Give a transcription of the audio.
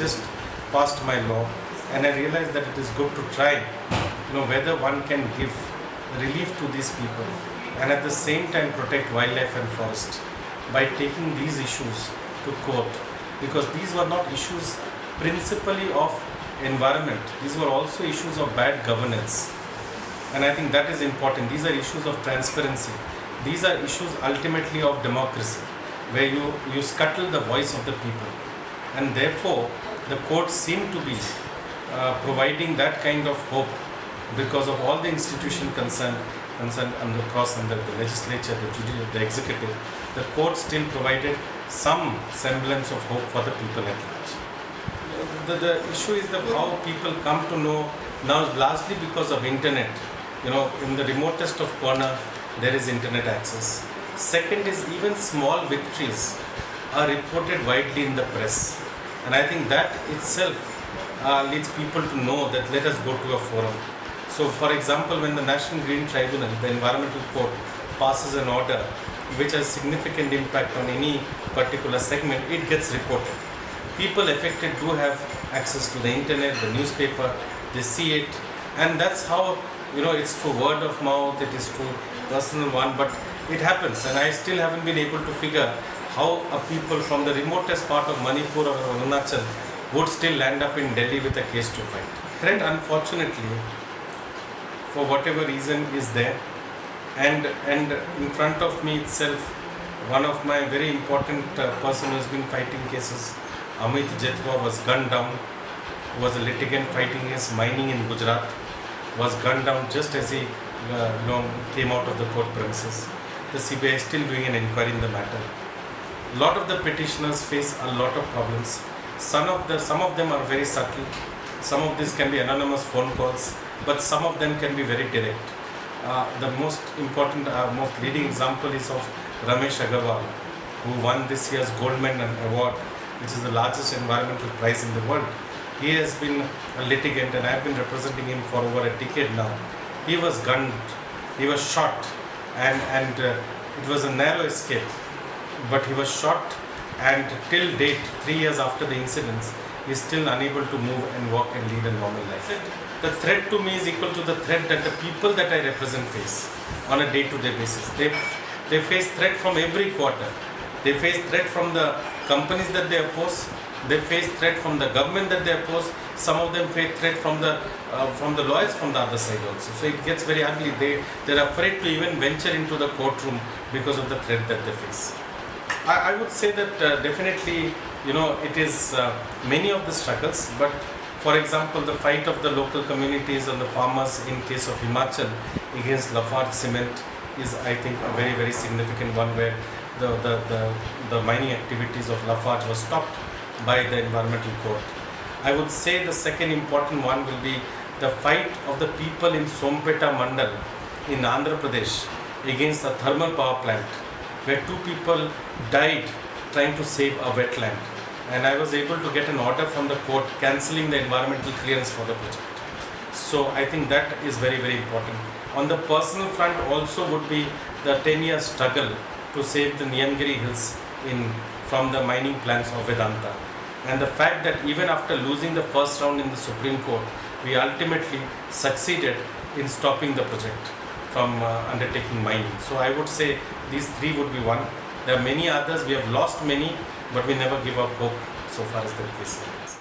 just passed my law, and I realized that it is good to try, whether one can give relief to these people and at the same time protect wildlife and forest by taking these issues to court, because these were not issues principally of environment, these were also issues of bad governance, and I think that is important. These are issues of transparency, these are issues ultimately of democracy, where you scuttle the voice of the people, and therefore the courts seem to be providing that kind of hope because of all the institutions concerned under the legislature, the executive. The court still provided some semblance of hope for the people at large. The issue is how people come to know now, largely because of internet. In the remotest of corner there is internet access. Second is, even small victories are reported widely in the press, and I think that itself leads people to know that let us go to a forum. So for example, when the National Green Tribunal, the Environmental Court, passes an order which has significant impact on any particular segment, it gets reported. People affected do have access to the internet, the newspaper, they see it, and that's how, it's through word of mouth, it is through personal one, but it happens, and I still haven't been able to figure how a people from the remotest part of Manipur or Arunachal would still land up in Delhi with a case to fight. Threat, unfortunately, for whatever reason, is there, and in front of me itself, one of my very important person who has been fighting cases, Amit Jetwa, was gunned down, was a litigant fighting against mining in Gujarat, was gunned down just as he came out of the court premises. The CBI is still doing an inquiry in the matter. A lot of the petitioners face a lot of problems. Some of them are very subtle. Some of these can be anonymous phone calls, but some of them can be very direct. The most important, most leading example is of Ramesh Agarwal, who won this year's Goldman Award, which is the largest environmental prize in the world. He has been a litigant, and I have been representing him for over a decade now. He was gunned, he was shot, and it was a narrow escape, but he was shot, and till date, 3 years after the incidents, he is still unable to move and walk and lead a normal life. The threat to me is equal to the threat that the people that I represent face on a day-to-day basis. They face threat from every quarter. They face threat from the companies that they oppose. They face threat from the government that they oppose. Some of them face threat from the lawyers from the other side also. So it gets very ugly. They're afraid to even venture into the courtroom because of the threat that they face. I would say that definitely, it is many of the struggles, but for example, the fight of the local communities and the farmers in case of Himachal against Lafarge Cement is, I think, a very, very significant one, where the mining activities of Lafarge was stopped by the Environmental Court. I would say the second important one will be the fight of the people in Sompeta Mandal in Andhra Pradesh against a thermal power plant, where 2 people died trying to save a wetland. And I was able to get an order from the court cancelling the environmental clearance for the project. So I think that is very, very important. On the personal front also would be the 10-year struggle to save the Niyamgiri Hills from the mining plants of Vedanta. And the fact that even after losing the first round in the Supreme Court, we ultimately succeeded in stopping the project from undertaking mining. So I would say these 3 would be one. There are many others, we have lost many, but we never give up hope so far as the case is.